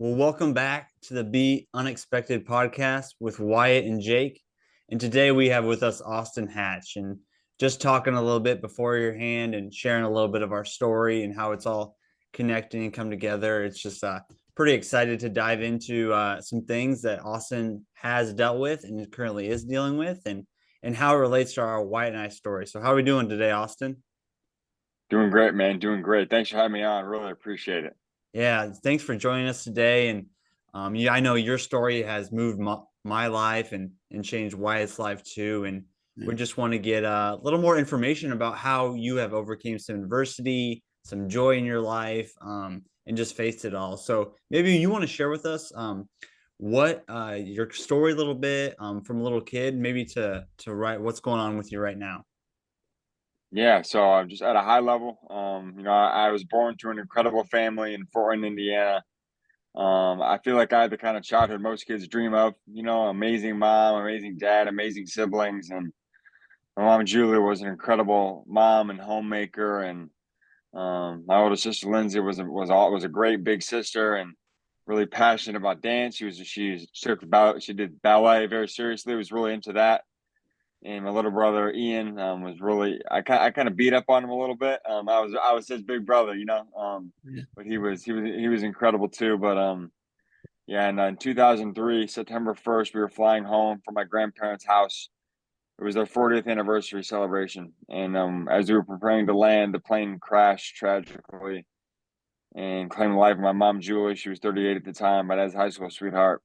Well, welcome back to the Be Unexpected podcast with Wyatt and Jake. And today we have with us Austin Hatch and just talking a little bit before your hand and sharing a little bit of our story and how it's all connecting and come together. It's just pretty excited to dive into some things that Austin has dealt with and currently is dealing with and how it relates to our Wyatt and I story. So how are we doing today, Austin? Doing great, man. Doing great. Thanks for having me on. Really appreciate it. Yeah, thanks for joining us today. And yeah, I know your story has moved my life and changed Wyatt's life too. And we just want to get a little more information about how you have overcame some adversity, some joy in your life, and just faced it all. So maybe you want to share with us what your story a little bit from a little kid, maybe to write what's going on with you right now. Yeah, so I'm just at a high level. I was born to an incredible family in Fort Wayne, Indiana. I feel like I had the kind of childhood most kids dream of. Amazing mom, amazing dad, amazing siblings, and my mom Julia was an incredible mom and homemaker. And my older sister Lindsay was a great big sister and really passionate about dance. She did ballet very seriously. Was really into that. And my little brother Ian was really I kind of beat up on him a little bit. I was his big brother, Yeah. but he was incredible too. But yeah, and in 2003, September 1st, we were flying home from my grandparents' house. It was their 40th anniversary celebration, and as we were preparing to land, the plane crashed tragically and claimed the life of my mom Julie. She was 38 at the time, but as a high school sweetheart.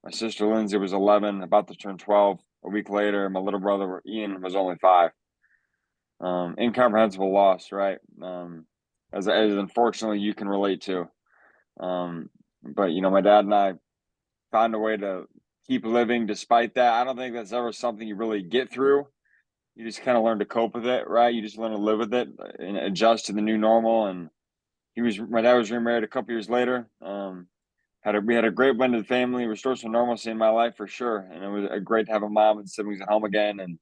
My sister Lindsay was 11, about to turn 12. A week later, my little brother Ian was only 5. Incomprehensible loss, right? As unfortunately you can relate to. But my dad and I found a way to keep living despite that. I don't think that's ever something you really get through. You just kind of learn to cope with it, right? You just learn to live with it and adjust to the new normal. And my dad was remarried a couple years later. We had a great blended family, restored some normalcy in my life for sure, and it was great to have a mom and siblings at home again. And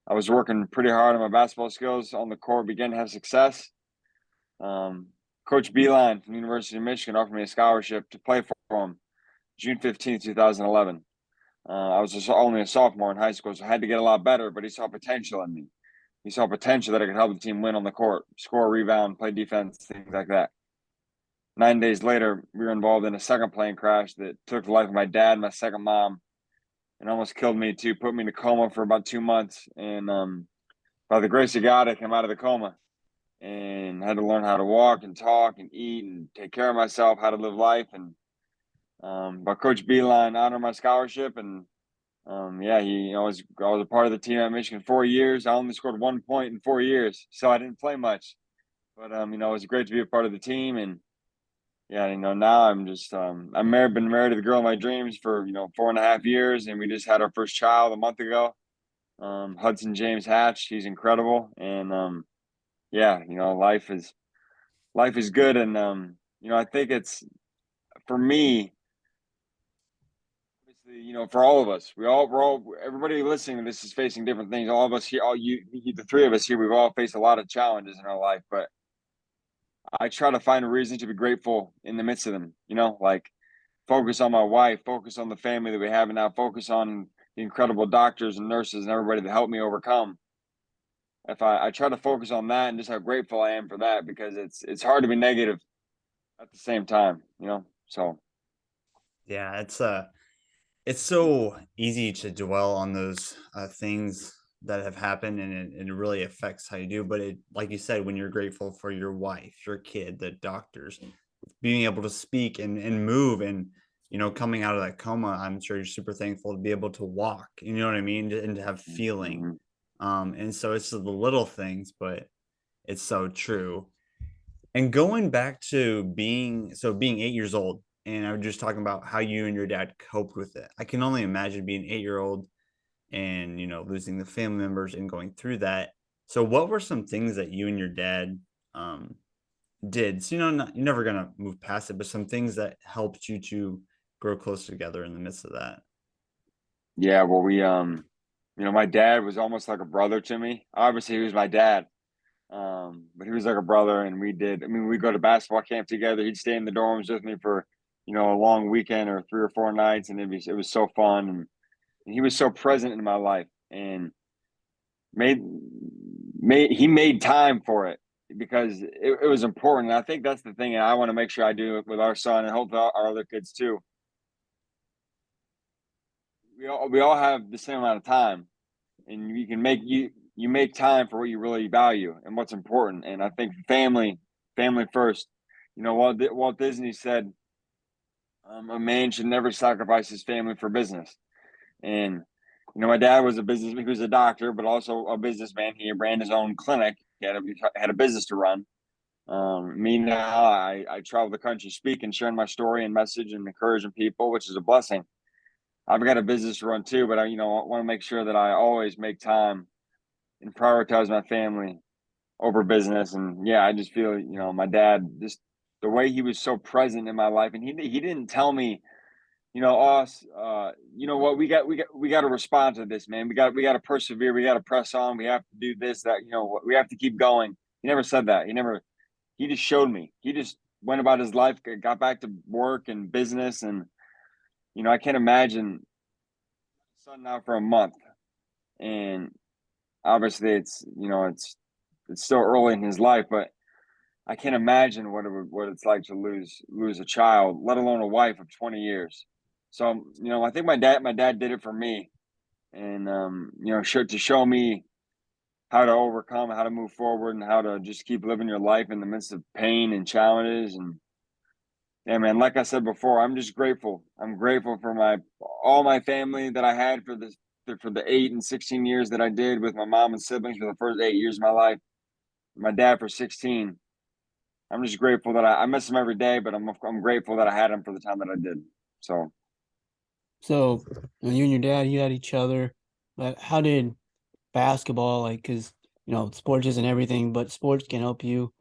I was working pretty hard on my basketball skills on the court, began to have success. Um, Coach Beeline from the University of Michigan offered me a scholarship to play for him June 15th, 2011. I was just only a sophomore in high school, so I had to get a lot better, but he saw potential in me. He saw potential that I could help the team win on the court, score, rebound, play defense, things like that. 9 days later, we were involved in a second plane crash that took the life of my dad and my second mom and almost killed me too, put me in a coma for about 2 months. And by the grace of God, I came out of the coma and had to learn how to walk and talk and eat and take care of myself, how to live life. And but Coach Beeline honored my scholarship, and yeah, I was a part of the team at Michigan 4 years. I only scored 1 point in 4 years, so I didn't play much. But it was great to be a part of the team. And yeah, now I'm just been married to the girl of my dreams for 4.5 years, and we just had our first child a month ago. Hudson James Hatch, he's incredible. And yeah, life is good. And I think it's for me, obviously, for all of us, everybody listening to this is facing different things. All of us here, the three of us here, we've all faced a lot of challenges in our life, but I try to find a reason to be grateful in the midst of them. Like focus on my wife, focus on the family that we have, and now focus on the incredible doctors and nurses and everybody that helped me overcome. If I try to focus on that and just how grateful I am for that, because it's hard to be negative at the same time. So Yeah, it's so easy to dwell on those things that have happened and it really affects how you do, but it, like you said, when you're grateful for your wife, your kid, the doctors, being able to speak and move and coming out of that coma, I'm sure you're super thankful to be able to walk, you know what I mean, and to have feeling. mhm. And so it's the little things, but it's so true. And going back to being 8 years old, and I was just talking about how you and your dad coped with it. I can only imagine being 8 year old and losing the family members and going through that. So what were some things that you and your dad um did? So you're never gonna move past it, but some things that helped you to grow close together in the midst of that. Yeah, well, my dad was almost like a brother to me. Obviously, he was my dad, but he was like a brother, and we go to basketball camp together. He'd stay in the dorms with me for a long weekend or 3 or 4 nights, and it was so fun, and he was so present in my life, and made he made time for it because it was important. And I think that's the thing, and I want to make sure I do it with our son, and hopefully our other kids too. We all have the same amount of time, and you make time for what you really value and what's important. And I think family first. Walt Disney said, a man should never sacrifice his family for business. And my dad was he was a doctor, but also a businessman. He ran his own clinic. He had a business to run. Me now, I travel the country speaking, sharing my story and message and encouraging people, which is a blessing. I've got a business to run too, but I want to make sure that I always make time and prioritize my family over business. And yeah, I just feel, my dad, just the way he was so present in my life, and he didn't tell me, us, you know what, we got to respond to this, man. We got to persevere. We got to press on. We have to do this, that, we have to keep going. He never said that. He just showed me. He just went about his life, got back to work and business. And, I can't imagine son now for a month. And obviously it's still early in his life, but I can't imagine what it's like to lose a child, let alone a wife of 20 years. So, I think my dad did it for me, and to show me how to overcome, how to move forward, and how to just keep living your life in the midst of pain and challenges. And yeah, man, like I said before, I'm just grateful. I'm grateful for all my family that I had for the 8 and 16 years that I did with my mom and siblings for the first 8 years of my life. My dad for 16. I'm just grateful that I miss him every day, but I'm grateful that I had him for the time that I did. So So when you and your dad, you had each other, but how did basketball, like, because sports isn't everything, but sports can help you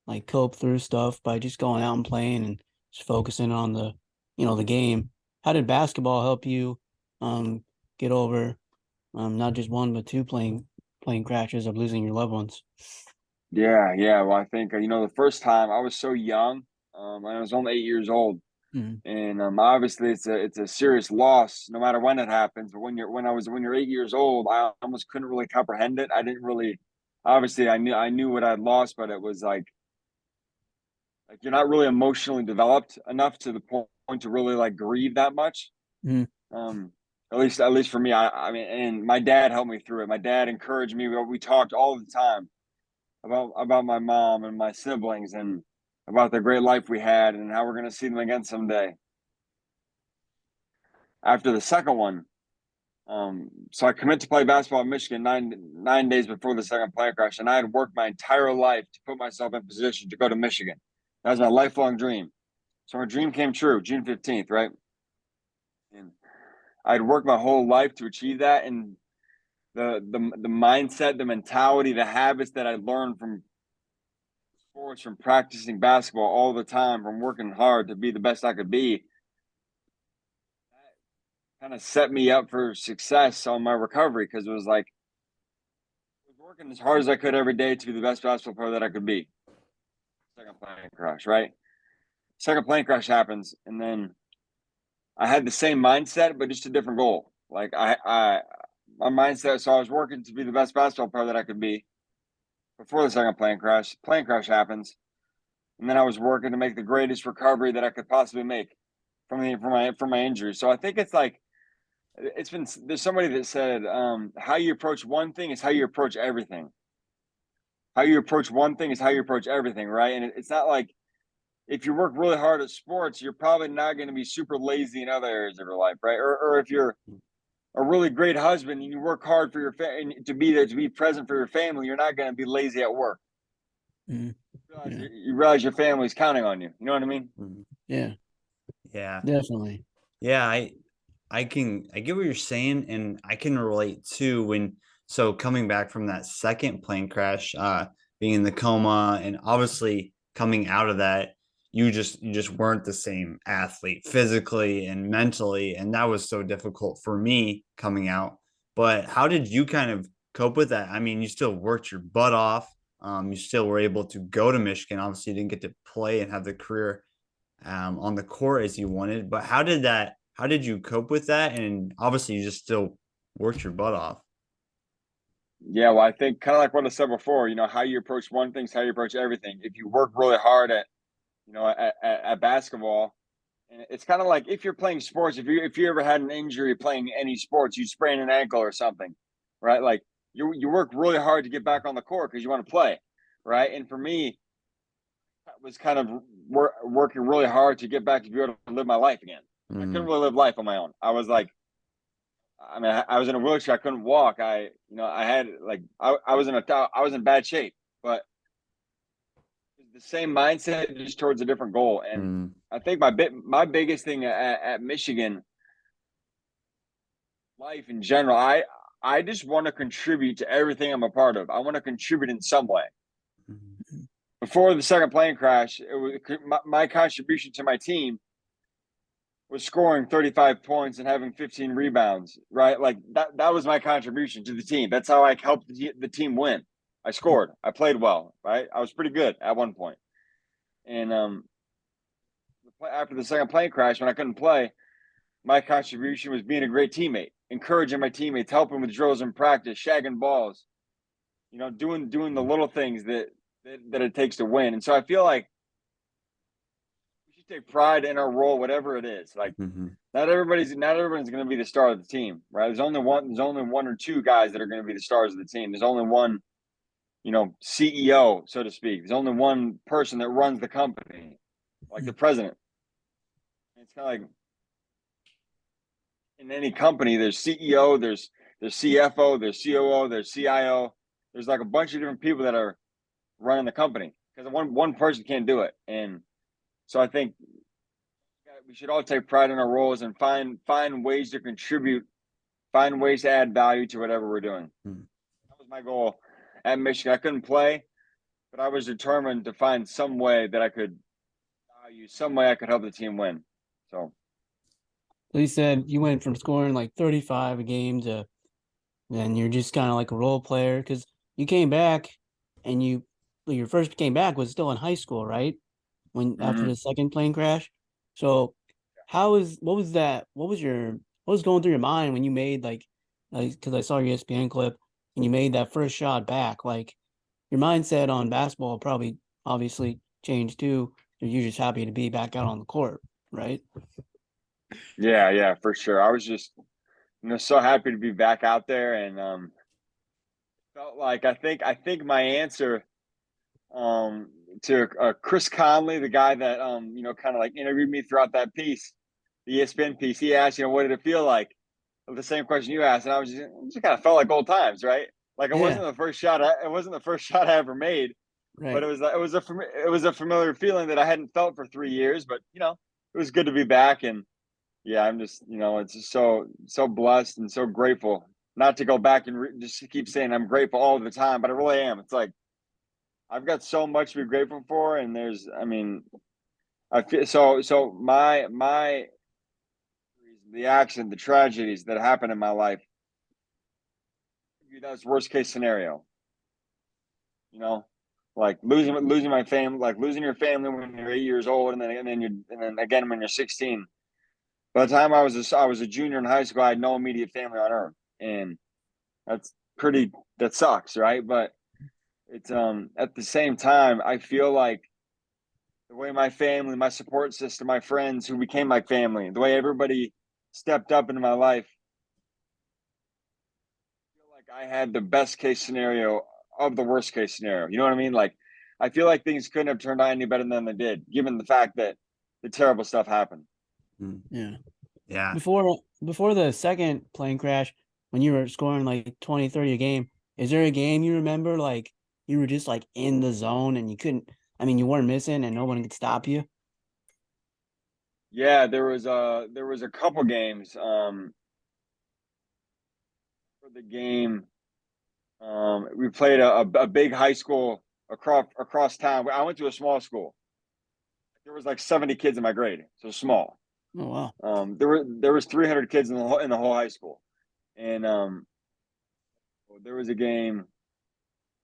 like cope through stuff by just going out and playing and just focusing on the game. How did basketball help you um get over not just one but two plane crashes of losing your loved ones? yeah, yeah. Well, I think the first time I was so young, I was only 8 years old, Mhm. and obviously it's a serious loss no matter when it happens. But when you're 8 years old, I almost couldn't really comprehend it. I didn't really. Obviously, I knew what I'd lost, but it was like you're not really emotionally developed enough to the point to really like grieve that much. Mhm. Um, at least for me, I mean, and my dad helped me through it. My dad encouraged me. We talked all the time about my mom and my siblings and about the great life we had and how we're going to see them again someday. After the second one, so I committed to play basketball in Michigan 9 days before the second plane crash, and I had worked my entire life to put myself in position to go to Michigan. That was my lifelong dream. So my dream came true, June 15th, right? And I'd worked my whole life to achieve that, and the mindset, the mentality, the habits that I learned from sports, from practicing basketball all the time, from working hard to be the best I could be, kind of set me up for success on my recovery because it was like I was working as hard as I could every day to be the best basketball player that I could be. Second plane crash, right? Second plane crash happens, and then I had the same mindset, but just a different goal. Like my mindset. So I was working to be the best basketball player that I could be before the second plane crash. Plane crash happens, and then I was working to make the greatest recovery that I could possibly make from my injury. So I think it's like there's somebody that said how you approach one thing is how you approach everything. How you approach one thing is how you approach everything, right? And it's not like if you work really hard at sports, you're probably not going to be super lazy in other areas of your life, right? Or if you're a really great husband and you work hard for your family to be there to be present for your family, you're not going to be lazy at work. Mhm. Yeah, You realize your family's counting on you. You know what I mean? Mhm. yeah, Yeah. definitely. Yeah, I get what you're saying, and I can relate too so coming back from that second plane crash, being in the coma and obviously coming out of that, you just weren't the same athlete physically and mentally, and that was so difficult for me coming out. But how did you kind of cope with that? I mean, you still worked your butt off. You still were able to go to Michigan. Obviously, you didn't get to play and have the career on the court as you wanted. But how did you cope with that? And obviously, you just still worked your butt off. Yeah, well, I think kind of like what I said before, how you approach one thing is how you approach everything. If you work really hard at basketball, and it's kind of like if you're playing sports, if you ever had an injury playing any sports, you sprain an ankle or something, right? Like you work really hard to get back on the court because you want to play, right? And for me, I was kind of working really hard to get back to be able to live my life again. I couldn't really live life on my own. I was like, I mean, I was in a wheelchair. I couldn't walk. I had like, I was in bad shape, but the same mindset just towards a different goal. And I think my biggest thing at Michigan life in general, I just want to contribute to everything I'm a part of. I want to contribute in some way. Before the second plane crash, it was my contribution to my team was scoring 35 points and having 15 rebounds, right? Like that was my contribution to the team. That's how I helped the team win. I scored. I played well, right? I was pretty good at one point. And after the second plane crash, when I couldn't play, my contribution was being a great teammate, encouraging my teammates, helping with drills in practice, shagging balls, doing the little things that it takes to win. And so I feel like we should take pride in our role, whatever it is. Like not everyone's going to be the star of the team, right? There's only one or two guys that are going to be the stars of the team. There's only one, CEO, so to speak. There's only one person that runs the company, like the president. It's kind of like in any company, there's CEO, there's CFO, there's COO, there's CIO. There's like a bunch of different people that are running the company because one person can't do it. And so I think we should all take pride in our roles and find ways to contribute, find ways to add value to whatever we're doing. That was my goal at Michigan. I couldn't play, but I was determined to find some way that I could help the team win. So you said you went from scoring like 35 a game to then you're just kind of like a role player because you came back and your first came back was still in high school, right? After the second plane crash. So what was going through your mind when you made like because I saw your ESPN clip and you made that first shot back, like your mindset on basketball probably obviously changed too. You're just happy to be back out on the court, right? yeah, for sure. I was just so happy to be back out there, and felt like I think my answer to Chris Conley, the guy that kind of like interviewed me throughout that piece, the ESPN piece. He asked, what did it feel like? The same question you asked, and I was just kind of felt like old times, right? Like it wasn't the first shot. It wasn't the first shot I ever made, Right. but it was a familiar feeling that I hadn't felt for 3 years. But it was good to be back, and yeah, I'm just it's just so blessed and so grateful. Not to go back and just keep saying I'm grateful all the time, but I really am. It's like I've got so much to be grateful for, and I feel so the tragedies that happened in my life. That's worst case scenario. Like losing my family, like losing your family when you're 8 years old, and then again when you're 16. By the time I was a junior in high school, I had no immediate family on earth, and that sucks, right? But it's at the same time, I feel like the way my family, my support system, my friends who became my family, the way everybody stepped up into my life, I feel like I had the best case scenario of the worst case scenario. You know what I mean? Like I feel like things couldn't have turned out any better than they did, given the fact that the terrible stuff happened. Yeah. Yeah. Before the second plane crash, when you were scoring like 20, 30 a game, is there a game you remember like you were just like in the zone and you weren't missing and no one could stop you? Yeah, there was a couple games for the game. We played a big high school across town. I went to a small school. There was like 70 kids in my grade, so small. Oh wow. There was 300 kids in the whole high school, and there was a game.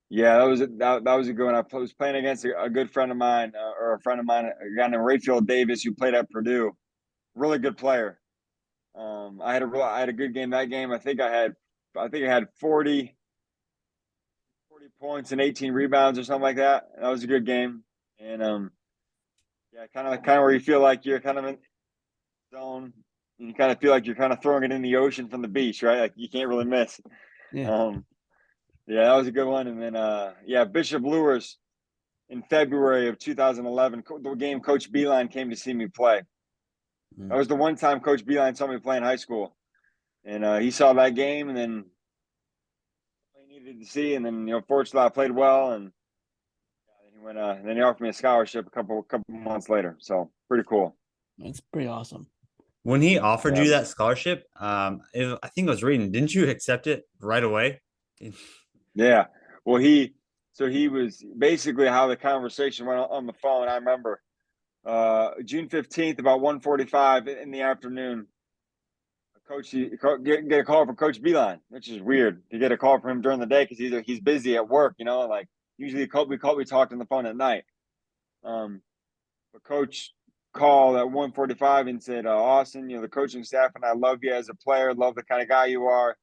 Yeah, that was a good one. I was playing against a good friend of mine, or a friend of mine, a guy named Rayfield Davis, who played at Purdue. Really good player. I had a good game that game. I think I had 40 points and 18 rebounds or something like that. That was a good game. And yeah, kind of where you feel like you're kind of in the zone, and you kind of feel like you're kind of throwing it in the ocean from the beach, right? Like you can't really miss. Yeah. Um, yeah, that was a good one. And then yeah, Bishop Lures in February of 2011, the game Coach Beeline came to see me play. Mm. That was the one time Coach Beeline saw me play in high school, and he saw that game, and then he needed to see, and then fortunately I played well, and he went. Then he offered me a scholarship a couple months later. So pretty cool. That's pretty awesome. When he offered Yeah, you that scholarship, I think I was reading, didn't you accept it right away? yeah. Well, he was basically how the conversation went on the phone. I remember June 15th, about 1:45 in the afternoon. Get a call from Coach Beeline, which is weird to get a call from him during the day because he's busy at work. Like usually we talked on the phone at night. But Coach called at 1:45 and said, "Austin, the coaching staff and I love you as a player. Love the kind of guy you are.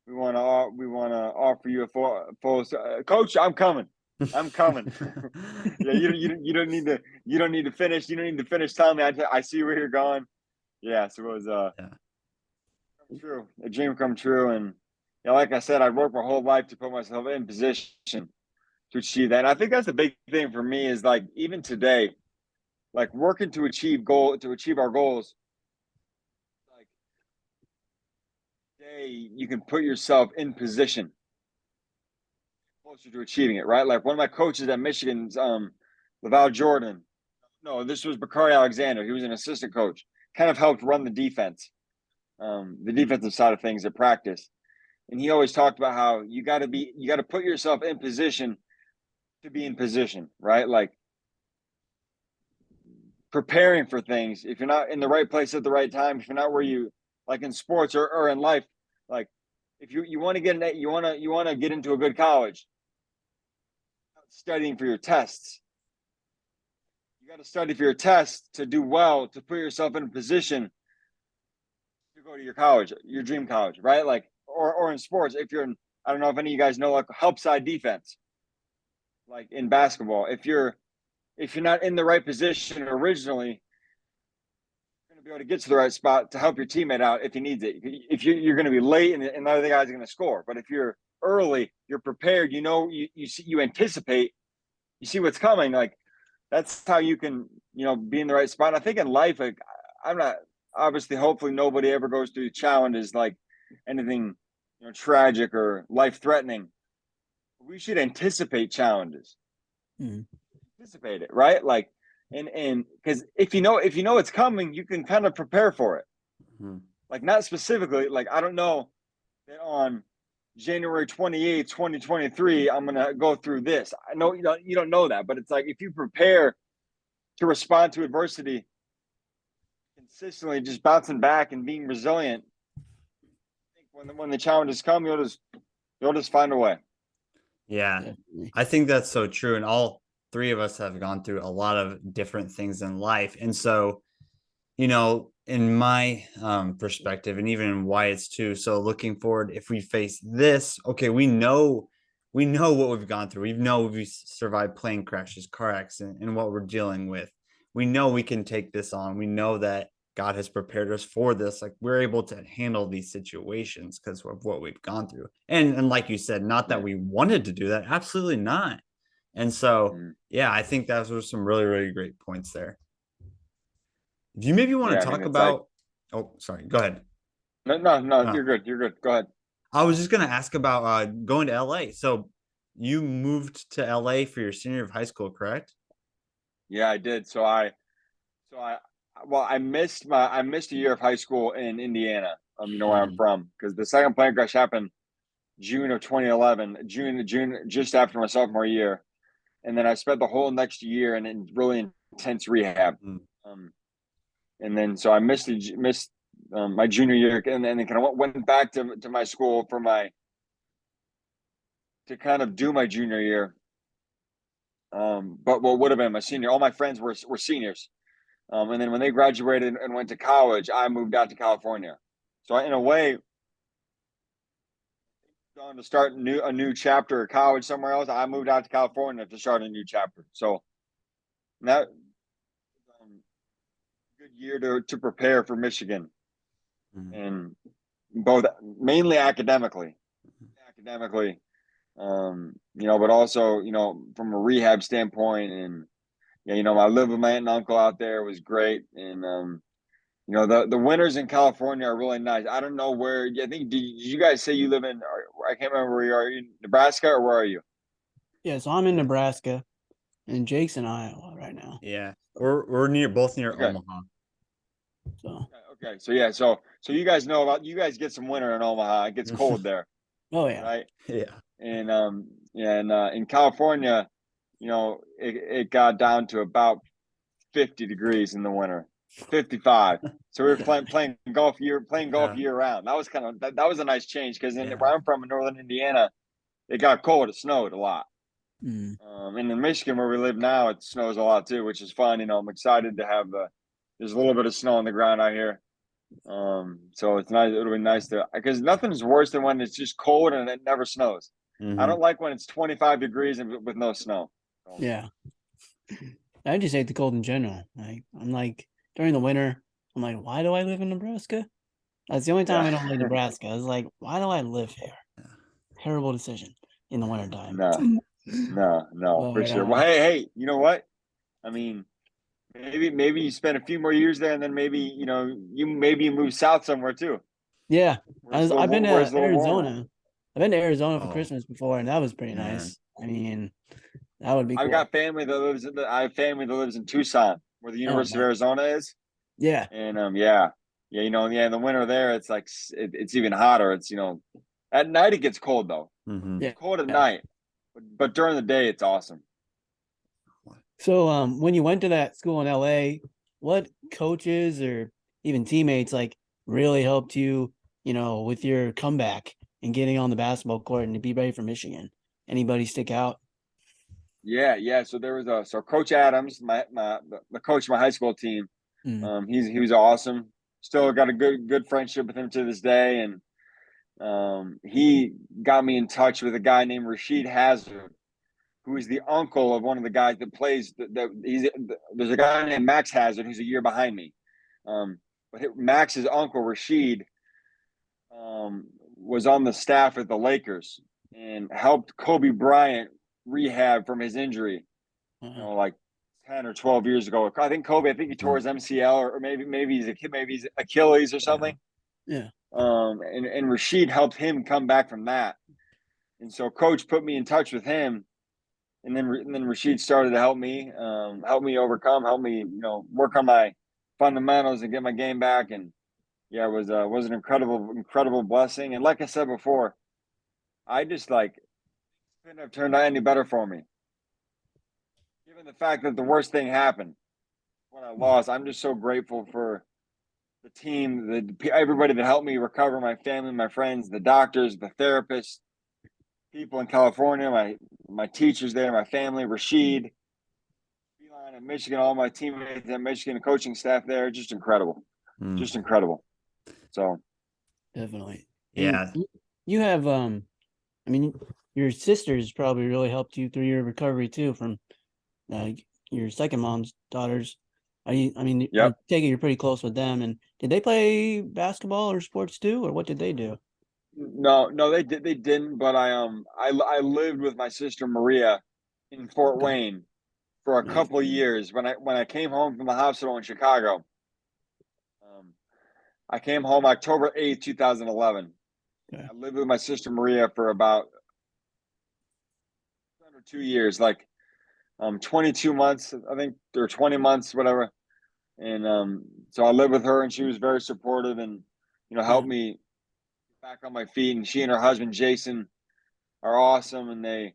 We want to offer you a full coach. I'm coming. I'm coming. Yeah, you don't need to finish. You don't need to finish telling me. I see where you're going. Yeah, so it was Yeah. true, a dream come true, and like I said, I worked my whole life to put myself in position to achieve that. And I think that's the big thing for me is like even today, like working to achieve our goals. Like today, you can put yourself in position closer to achieving it, right? Like one of my coaches at Michigan's, Laval Jordan. No, this was Bakari Alexander. He was an assistant coach. Kind of helped run the defense, the defensive side of things at practice. And he always talked about how you got to put yourself in position to be in position, right? Like preparing for things. If you're not in the right place at the right time, if you're not where you like in sports or in life, like if you want to get in, you want to get into a good college, studying for your tests. You got to study for your tests to do well, to put yourself in a position to go to your college, your dream college, right? Like, or in sports, if you're in, I don't know if any of you guys know, like help side defense, like in basketball, if you're not in the right position originally, you're going to be able to get to the right spot to help your teammate out if he needs it. If you're going to be late and the other guys are going to score, but if you're early, you're prepared. You anticipate, you see what's coming. Like that's how you can be in the right spot. And I think in life, like I'm not obviously, hopefully, nobody ever goes through challenges like anything tragic or life threatening. We should anticipate challenges. Mm. Anticipate it, right? Like, and because if you know it's coming, you can kind of prepare for it. Mhm. Like not specifically, like I don't know that on January 28th, 2023, I'm gonna go through this. I know you don't know that, but it's like if you prepare to respond to adversity consistently, just bouncing back and being resilient, I think when the challenges come, you'll just find a way. Yeah, Definitely. I think that's so true. And all three of us have gone through a lot of different things in life. And so, in my perspective, and even in Wyatt's too. So looking forward, if we face this, okay, we know what we've gone through. We've survived plane crashes, car accident, and what we're dealing with. We know we can take this on. We know that God has prepared us for this. Like we're able to handle these situations because of what we've gone through. And like you said, not that we wanted to do that, absolutely not. And so, yeah, I think those were some really, really great points there. Do you maybe want Yeah, to I mean talk it's like about? Oh, sorry. Go ahead. no, Uh, you're good. You're good. Go ahead. I was just going to ask about going to LA. So you moved to LA for your senior year of high school, correct? Yeah, I did. So I well, I missed a year of high school in Indiana. Where I'm Mhm. from, because the second plane crash happened June of 2011, June just after my sophomore year, and then I spent the whole next year in really intense rehab. Mhm. Um, and then so I missed my junior year, and then kind of went back to my school for my to kind of do my junior year. But what would have been my senior, all my friends were seniors. And then when they graduated and went to college, I moved out to California. So in a way, going to start a new chapter of college somewhere else, I moved out to California to start a new chapter. So that good year to prepare for Michigan, and both mainly academically, but also, from a rehab standpoint. And yeah, I live with my aunt and uncle out there. It was great. And the winters in California are really nice. I don't know where. I think, did you guys say you live in? I can't remember where you are. Are you in Nebraska, or where are you? Yeah, so I'm in Nebraska, and Jake's in Iowa right now. Yeah, we're both near Okay. Omaha. So Okay. So yeah. So you guys know about. You guys get some winter in Omaha. It gets cold there, oh yeah, right? Yeah. And in California, it got down to about 50 degrees in the winter, 55. So we were playing golf year round. That was that was a nice change, because where I'm from in northern Indiana, it got cold. It snowed a lot. And in Michigan, where we live now, it snows a lot too, which is fun. I'm excited to have there's a little bit of snow on the ground out here. So it's nice. It'll be nice because nothing's worse than when it's just cold and it never snows. I don't like when it's 25 degrees and with no snow. So. Yeah. I just hate the cold in general. I'm like, during the winter, I'm like, why do I live in Nebraska? That's the only time I don't like Nebraska. I was like, why do I live here? Terrible decision in the wintertime. No, for sure. Well, hey, you know what? I mean, maybe you spend a few more years there, and then maybe you move south somewhere too. Yeah, I've been to Arizona. Warmer. I've been to Arizona for Christmas before, and that was pretty nice. I mean, that would be cool. I have family that lives in Tucson, where the University of Arizona is. Yeah. And in the winter there, it's like it's even hotter. It's at night it gets cold though. Yeah. It's cold at night, but during the day it's awesome. So when you went to that school in LA, what coaches or even teammates really helped you, with your comeback and getting on the basketball court and to be ready for Michigan? Anybody stick out? Yeah. So there was Coach Adams, the coach of my high school team. He was awesome. Still got a good friendship with him to this day, and he got me in touch with a guy named Rasheed Hazard, who is the uncle of one of the guys that plays. There's a guy named Max Hazard who's a year behind me, but Max's uncle Rasheed was on the staff at the Lakers and helped Kobe Bryant rehab from his injury, like 10 or 12 years ago. I think he tore his MCL, or maybe he's Achilles or something. Yeah. And Rasheed helped him come back from that. And so coach put me in touch with him. And then Rasheed started to help me overcome, help me, work on my fundamentals and get my game back. And yeah, it was an incredible blessing. And like I said before, I just couldn't have turned out any better for me. Given the fact that the worst thing happened when I lost, I'm just so grateful for the team, everybody that helped me recover, my family, my friends, the doctors, the therapists, people in California, my teachers there, my family, Rasheed, Beeline at Michigan, all my teammates at Michigan, coaching staff there, just incredible. Just incredible. So definitely. Yeah. And you have your sisters probably really helped you through your recovery too from your second mom's daughters. Yep. I take it you're pretty close with them. And did they play basketball or sports too, or what did they do? No, they didn't. But I lived with my sister Maria in Fort Wayne for a couple of years. When I came home from the hospital in Chicago, I came home October 8th, 2011. Okay. I lived with my sister Maria for about under 2 years, 22 months, I think, or 20 months, whatever. And so I lived with her, and she was very supportive and helped me get back on my feet. And she and her husband Jason are awesome, and they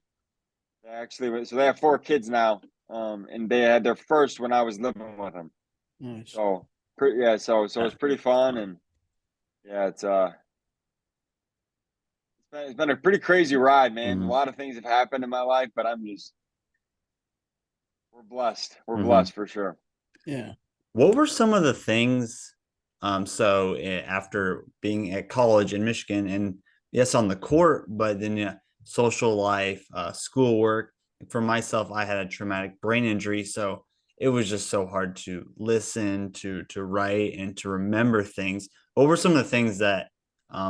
have 4 kids now, and they had their first when I was living with them. Nice. So it's pretty fun, and yeah, it's It's been a pretty crazy ride, man. A Mhm. lot of things have happened in my life, but we're blessed. We're Mhm. blessed for sure. Yeah. What were some of the things, after being at college in Michigan and yes, on the court, but then yeah, social life, schoolwork. For myself, I had a traumatic brain injury, so it was just so hard to listen, to write, and to remember things. What were some of the things that,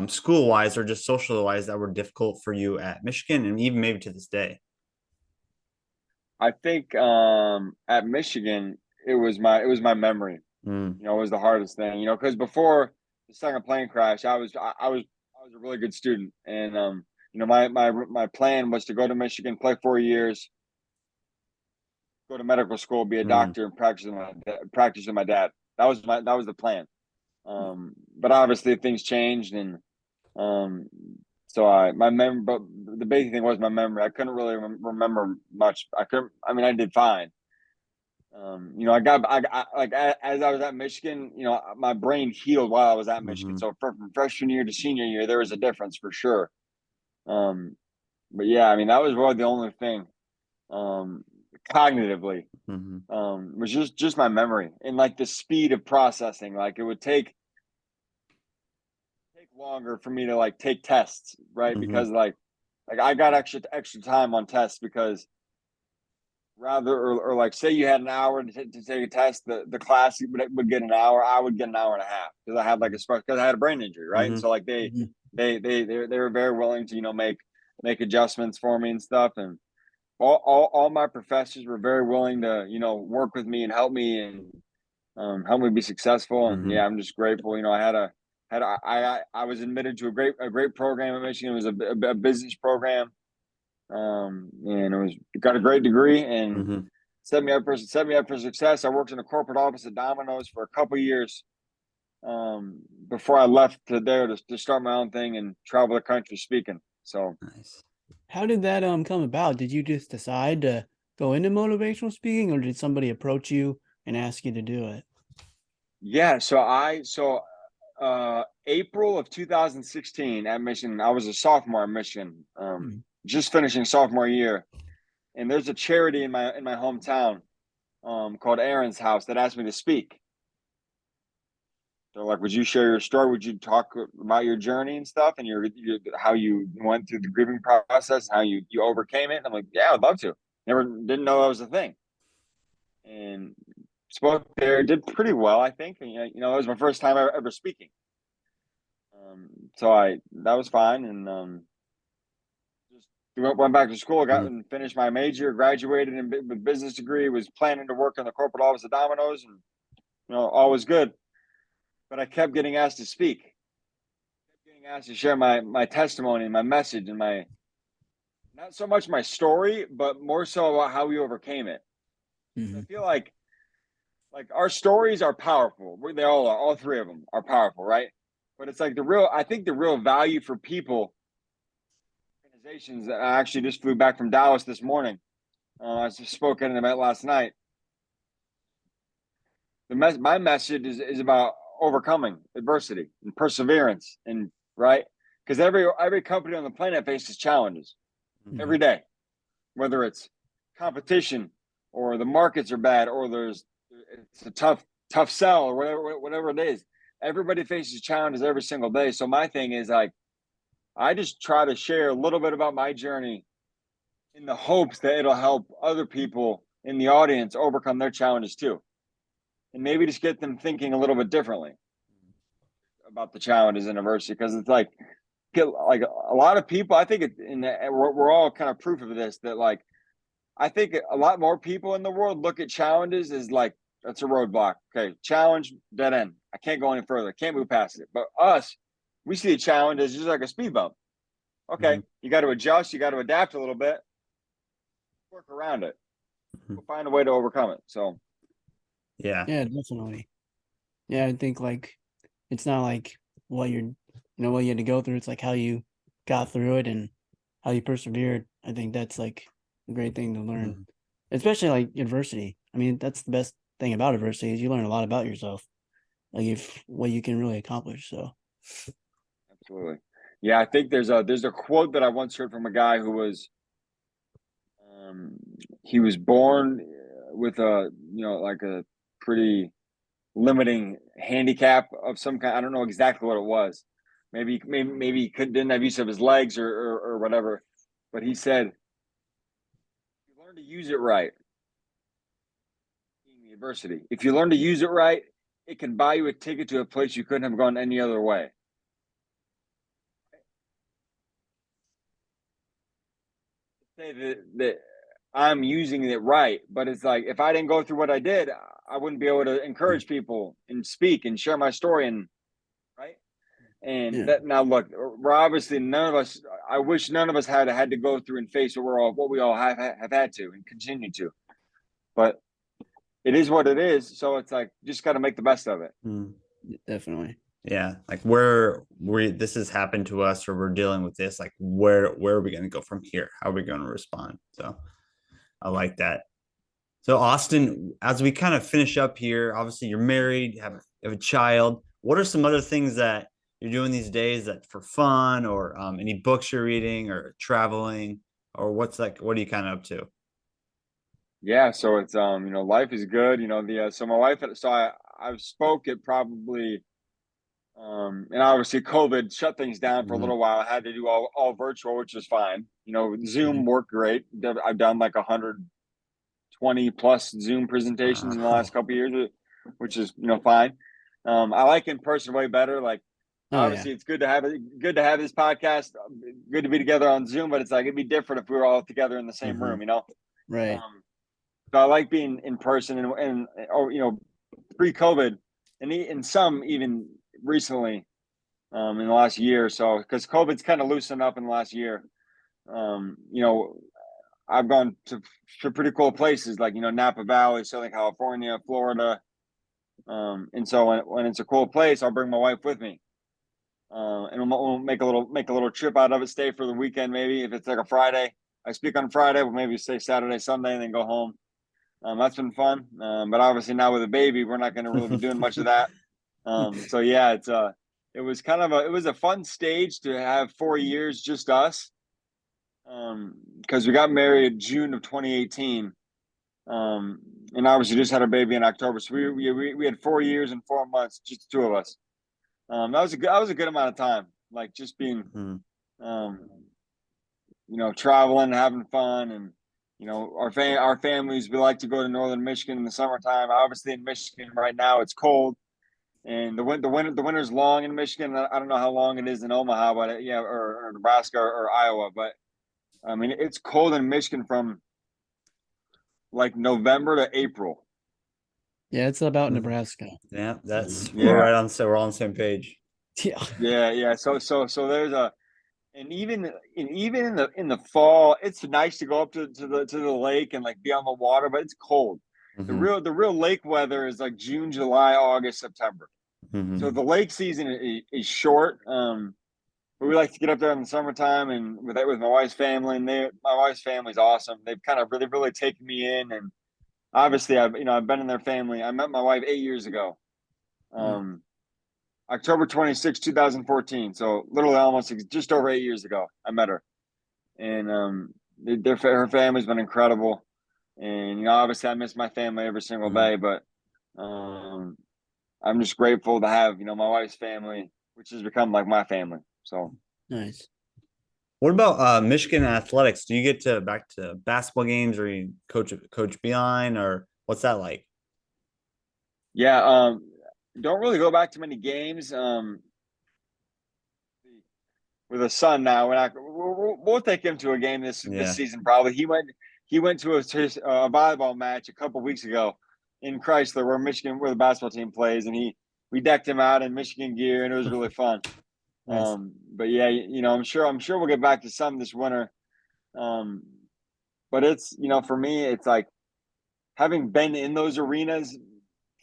school wise or just social wise, that were difficult for you at Michigan, and even maybe to this day? I think at Michigan, it was my memory. Mm, You know, it was the hardest thing. You know, because before the second plane crash, I was a really good student, and you know, my plan was to go to Michigan, play 4 years, go to medical school, be a mm, doctor, and practice with my dad. That was the plan. But obviously things changed, and um, so but the big thing was my memory. I couldn't really remember much. I couldn't. I mean, I did fine. You know, as I was at Michigan, you know, my brain healed while I was at Michigan. mhm, So from freshman year to senior year, there was a difference for sure. Um, but yeah, I mean, that was really the only thing. Um, Cognitively, mhm, was just my memory and like the speed of processing. Like it would take longer for me to like take tests, right? mhm, Because like I got extra time on tests because or like say you had an hour to take a test, the class would get an hour, I would get an hour and a half because I had like a special because I had a brain injury, right? And mhm, so like Mhm. they were very willing to, you know, make adjustments for me and stuff. And all my professors were very willing to, you know, work with me and help me be successful. And mhm, yeah, I'm just grateful. You know, I was admitted to a great program at Michigan. It was a business program, and it was got a great degree and mhm. set me up for success. I worked in the corporate office at Domino's for a couple years before I left to there to start my own thing and travel the country speaking. So Nice. How did that come about? Did you just decide to go into motivational speaking, or did somebody approach you and ask you to do it? yeah, April of 2016 at Michigan, I was a sophomore at Michigan, Hmm. just finishing sophomore year, and there's a charity in my hometown called Aaron's House that asked me to speak. They're like, "Would you share your story? Would you talk about your journey and stuff, and your how you went through the grieving process, and how you overcame it?" And I'm like, "Yeah, I'd love to." Never didn't know that was a thing, and spoke there, did pretty well, I think. And, you know, it was my first time ever speaking. So I that was fine, and just went back to school, got Mhm, and finished my major, graduated with business degree, was planning to work in the corporate office of Domino's, and you know, all was good. But I kept getting asked to speak, kept getting asked to share my testimony and my message and my not so much my story, but more so about how we overcame it. I Hmm. feel like our stories are powerful. They all are. All three of them are powerful, right? But it's like I think the real value for people, organizations. I actually just flew back from Dallas this morning. I spoke at an event last night. My message is about overcoming adversity and perseverance, and right because every company on the planet faces challenges mhm, every day, whether it's competition or the markets are bad or it's a tough sell or whatever it is. Everybody faces challenges every single day. So my thing is like I just try to share a little bit about my journey in the hopes that it'll help other people in the audience overcome their challenges too, and maybe just get them thinking a little bit differently about the challenges in adversity. Because it's like a lot of people, I think we're all kind of proof of this, that like I think a lot more people in the world look at challenges as like that's a roadblock. Okay, challenge, dead end. I can't go any further. Can't move past it. But us, we see a challenge as just like a speed bump. Okay, mhm, you got to adjust. You got to adapt a little bit. Work around it. mhm. We'll find a way to overcome it. So Yeah. Yeah, definitely. Yeah, I think like it's not like what what you had to go through. It's like how you got through it and how you persevered. I think that's like a great thing to learn, Mhm, especially like adversity. I mean, that's the best thing about adversity is you learn a lot about yourself, like if what you can really accomplish. So absolutely. Yeah, I think there's a quote that I once heard from a guy who was he was born with a like a pretty limiting handicap of some kind. I don't know exactly what it was. Maybe he didn't have use of his legs or whatever. But he said, "You learn to use it right." In the adversity, if you learn to use it right, it can buy you a ticket to a place you couldn't have gone any other way. Say that I'm using it right, but it's like if I didn't go through what I did, I wouldn't be able to encourage people and speak and share my story and right. And Yeah. that now look, we're obviously none of us. I wish none of us had to go through and face what we all have had to and continue to. But it is what it is. So it's like just got to make the best of it. Definitely. Yeah, like where this has happened to us or we're dealing with this, like where are we going to go from here? How are we going to respond? So I like that. So Austin, as we kind of finish up here, obviously you're married, you have a child. What are some other things that you're doing these days that for fun or any books you're reading or traveling or what are you kind of up to? Yeah. So it's life is good. So my wife. So I've spoke at probably. And obviously COVID shut things down for a Mhm. little while. I had to do all virtual, which was fine. Zoom Mhm. worked great. I've done like 120 plus Zoom presentations in the Wow. last couple of years, which is fine. I like in person way better. Like Oh yeah. obviously it's good to have this podcast. Good to be together on Zoom, but it's like it'd be different if we were all together in the same room. Mhm. Right. Um, so I like being in person and or pre-COVID and in some even recently in the last year or so because COVID's kind of loosened up in the last year. Um, you know, I've gone to pretty cool places like Napa Valley, Southern California, Florida, and so when it's a cool place, I'll bring my wife with me, and we'll make a little trip out of it. Stay for the weekend, maybe if it's like a Friday. I speak on Friday, we'll maybe stay Saturday, Sunday, and then go home. That's been fun, but obviously now with a baby, we're not going to really be doing much of that. So yeah, it was kind of it was a fun stage to have 4 years just us, because we got married June of 2018, um, and obviously just had our baby in October. So we had 4 years and 4 months, just the two of us. That was a good amount of time, like just being, Mhm. um, traveling, having fun, and our families. We like to go to northern Michigan in the summertime. Obviously, in Michigan right now, it's cold, and the winter's long in Michigan. I don't know how long it is in Omaha, but yeah, or Nebraska or Iowa. But I mean, it's cold in Michigan from like November to April. Yeah, it's about Mhm. Nebraska. Yeah, we're Yeah, right on, so we're all on the same page. Yeah. yeah. So there's a and even in the fall, it's nice to go up to the lake and like be on the water, but it's cold. Mhm. The real lake weather is like June, July, August, September. So Mhm. the lake season is short. But we like to get up there in the summertime and with my wife's family, and my wife's family's awesome. They've really taken me in, and obviously I've been in their family. I met my wife 8 years ago. Mm. Um, October 26, 2014. So literally almost just over 8 years ago, I met her. And her family's been incredible. And, obviously I miss my family every single Mhm. day, but um, I'm just grateful to have, my wife's family, which has become like my family. So, Nice. What about Michigan athletics? Do you get to back to basketball games or you coach behind or what's that like? yeah, don't really go back to many games. With a son now, we'll take him to a game this Yeah. season probably. He went to a volleyball match a couple weeks ago in Chrysler where the basketball team plays, and we decked him out in Michigan gear, and it was really fun. Nice. But yeah, I'm sure we'll get back to some this winter. Um, but it's for me, it's like having been in those arenas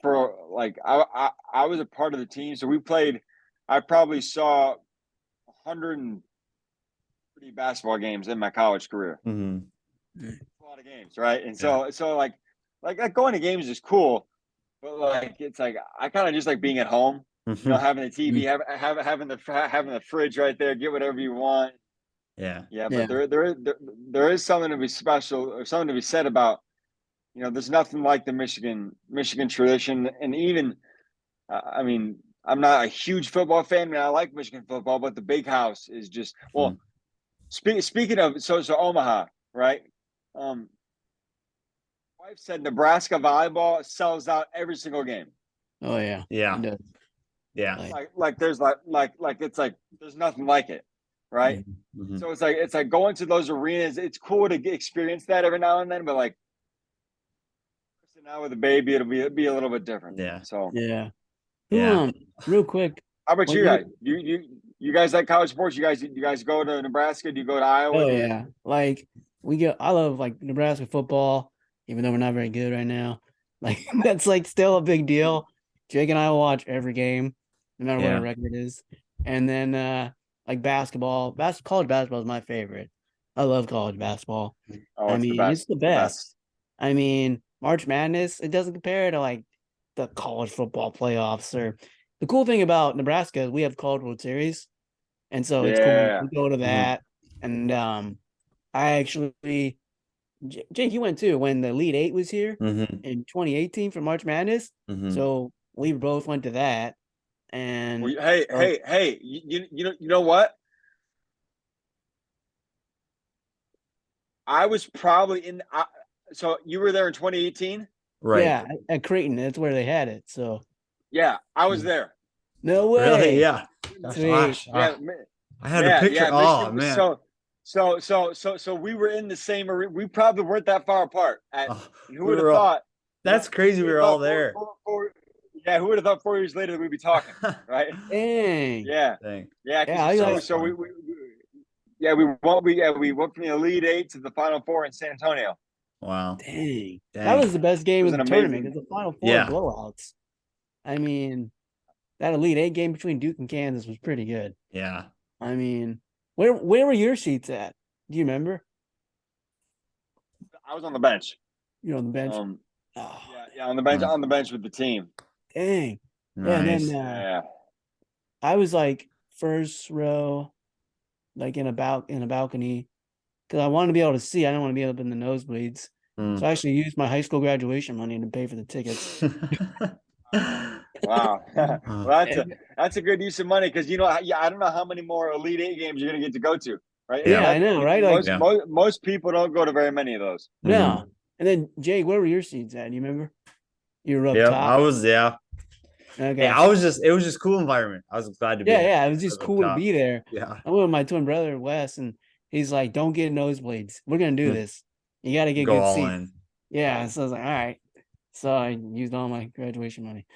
for like I was a part of the team, so we played. I probably saw 130 basketball games in my college career. Mhm. Mm. A lot of games, right? And Yeah. like going to games is cool, but like it's like I kind of just like being at home. You know, having the TV, having the fridge right there, get whatever you want. Yeah. Yeah, Yeah. but there is something to be special or something to be said about, you know, there's nothing like the Michigan tradition. And even I mean, I'm not a huge football fan. I mean, I like Michigan football, but the Big House is just well. Speaking of so Omaha, right? Wife said Nebraska volleyball sells out every single game. Oh yeah. Yeah. It does. Yeah. Like there's like it's like there's nothing like it, right? Mhm. So it's like going to those arenas. It's cool to experience that every now and then, but like now with a baby, it'll be a little bit different. Yeah. So Yeah. Yeah. Real quick. how about What you year- guys? You guys like college sports? You guys go to Nebraska? Do you go to Iowa? Oh yeah. Like I love like Nebraska football, even though we're not very good right now. Like that's like still a big deal. Jake and I will watch every game, no matter what Yeah. our record is. And then like basketball. College basketball is my favorite. I love college basketball. Oh, I it's the mean, best. it's the best. I mean, March Madness, it doesn't compare to like the college football playoffs or the cool thing about Nebraska is we have College World Series. And so it's cool. Yeah. We go to that. And I actually Jake, you went too when the Elite Eight was here Mhm. in 2018 for March Madness. Mhm. So we both went to that. And Well, hey! You know what? I was probably in. So you were there in 2018. Right. yeah, at Creighton, that's where they had it. So Yeah, I was there. no way. Really? Yeah. Sweet. Gosh, Yeah, I had a picture. Oh Michigan, man. So we were in the same arena. We probably weren't that far apart. Oh, Who we would have were all- thought? That's crazy. We were all there. Yeah, who would have thought 4 years later that we'd be talking, right? Dang. Yeah, Dang. yeah. Yeah, I like- We went from the Elite Eight to the Final Four in San Antonio. Wow. Dang. That Dang. was the best game It of was the an tournament amazing- because the Final Four Yeah. blowouts. I mean, that Elite Eight game between Duke and Kansas was pretty good. Yeah. I mean, where were your seats at? Do you remember? I was on the bench. You know, on the bench. Oh, yeah, on the bench, Nice. on the bench with the team. Dang. Yeah, and Nice. then Yeah. I was like first row, like in a balcony, because I wanted to be able to see. I didn't want to be up in the nosebleeds. Mm. So I actually used my high school graduation money to pay for the tickets. Wow. Well, that's a good use of money because I don't know how many more Elite Eight games you're gonna get to go to, right? Yeah, I know, right? Like, Most people don't go to very many of those. no. And then Jake, where were your seats at? Do you remember? You were up Yeah, top. I was. Yeah. Okay. Yeah, it was just cool environment. I was glad to be. there. Yeah, it was just up cool to top. be there. Yeah. I went with my twin brother Wes, and he's like, "Don't get nosebleeds. We're gonna do this. You got to get Go good all seats." in. Yeah, so I was like, "All right." So I used all my graduation money.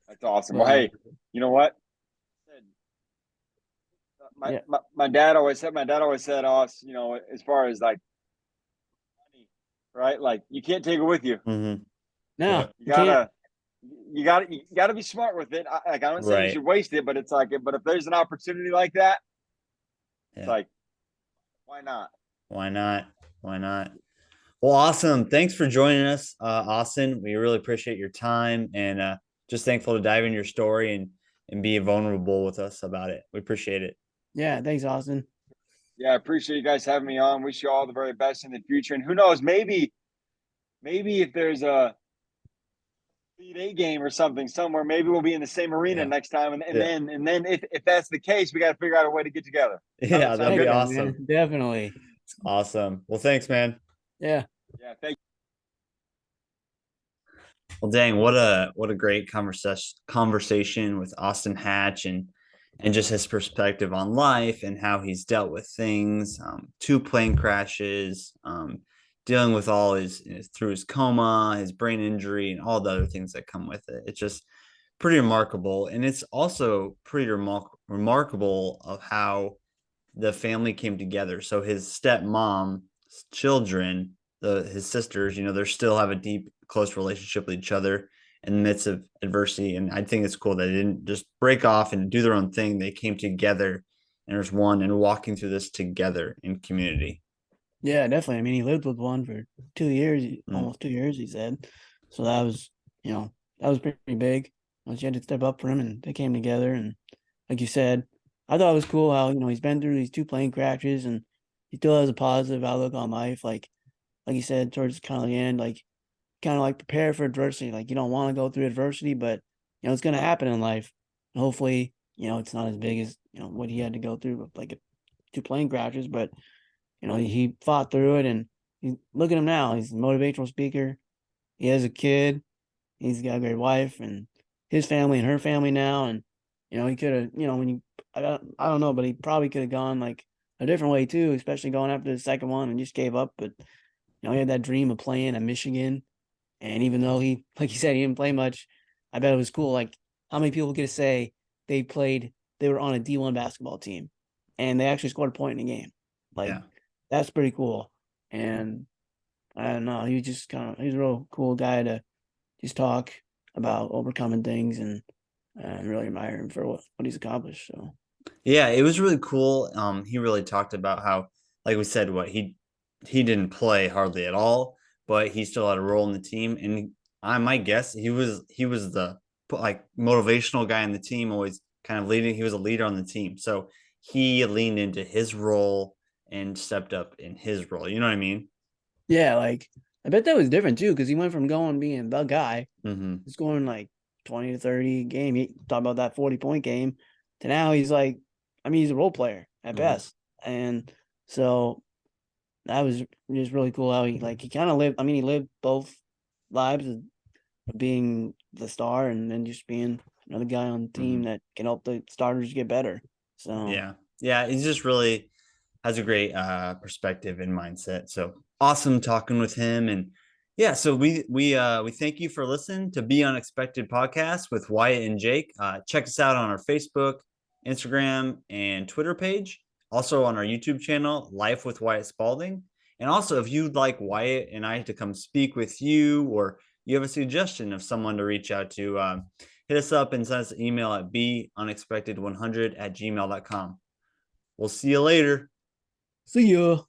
That's awesome. Well, hey, you know what? My dad always said, us, as far as like money, right? Like you can't take it with you. Mhm. No, You gotta be smart with it. I don't say you should waste it, but it's like, but if there's an opportunity like that, it's like, why not? Why not? Why not? Well, awesome. Thanks for joining us, Austin. We really appreciate your time and just thankful to dive in your story and be vulnerable with us about it. We appreciate it. Yeah, thanks, Austin. Yeah, I appreciate you guys having me on. Wish you all the very best in the future. And who knows, maybe if there's a Elite Eight game or something somewhere, maybe we'll be in the same arena next time. And then if that's the case, we got to figure out a way to get together. Yeah, that'd be awesome. Man. Definitely. Awesome. Well, thanks, man. Yeah. Yeah. Thank you. Well, dang, what a great conversation with Austin Hatch and just his perspective on life and how he's dealt with things, 2 plane crashes, dealing with all through his coma, his brain injury, and all the other things that come with it. It's just pretty remarkable. And it's also pretty remarkable of how the family came together. So his stepmom's children, his sisters, they still have a deep, close relationship with each other in the midst of adversity. And I think it's cool that they didn't just break off and do their own thing. They came together and there's one and walking through this together in community. Yeah, definitely. I mean, he lived with one for 2 years, almost 2 years, he said. So that was, that was pretty big. she had to step up for him, and they came together. And like you said, I thought it was cool how he's been through these 2 plane crashes, and he still has a positive outlook on life. Like you said towards kind of the end, like kind of like prepare for adversity. Like you don't want to go through adversity, but it's going to happen in life. And hopefully, it's not as big as what he had to go through with like 2 plane crashes, but he fought through it, and look at him now. He's a motivational speaker. He has a kid. He's got a great wife and his family and her family now. And he could have, I don't know, but he probably could have gone like a different way too, especially going after the second one and just gave up. But he had that dream of playing at Michigan. And even though he, like you said, he didn't play much, I bet it was cool. Like, how many people get to say they were on a D1 basketball team and they actually scored a point in a game? Like, Yeah. that's pretty cool. And I don't know, he's a real cool guy to just talk about overcoming things, and really admire him for what he's accomplished. So Yeah, it was really cool. He really talked about how, like we said, what he didn't play hardly at all, but he still had a role in the team. And I might guess he was the like motivational guy in the team, always kind of leading. He was a leader on the team, so he leaned into his role and stepped up in his role. You know what I mean? yeah, like I bet that was different too, because he went from going being the guy, Mm-hmm. scoring like 20 to 30 game. He talked about that 40-point game, to now he's like, I mean, he's a role player at Mhm. best. And so that was just really cool how he kind of lived. I mean, he lived both lives of being the star and then just being another guy on the team Mhm. that can help the starters get better. So Yeah, he's just really has a great perspective and mindset. So awesome talking with him. And yeah, so we thank you for listening to Be Unexpected podcast with Wyatt and Jake. Check us out on our Facebook, Instagram, and Twitter page. Also on our YouTube channel, Life with Wyatt Spalding. And also, if you'd like Wyatt and I to come speak with you, or you have a suggestion of someone to reach out to, hit us up and send us an email at beunexpected100@gmail.com. We'll see you later. see ya.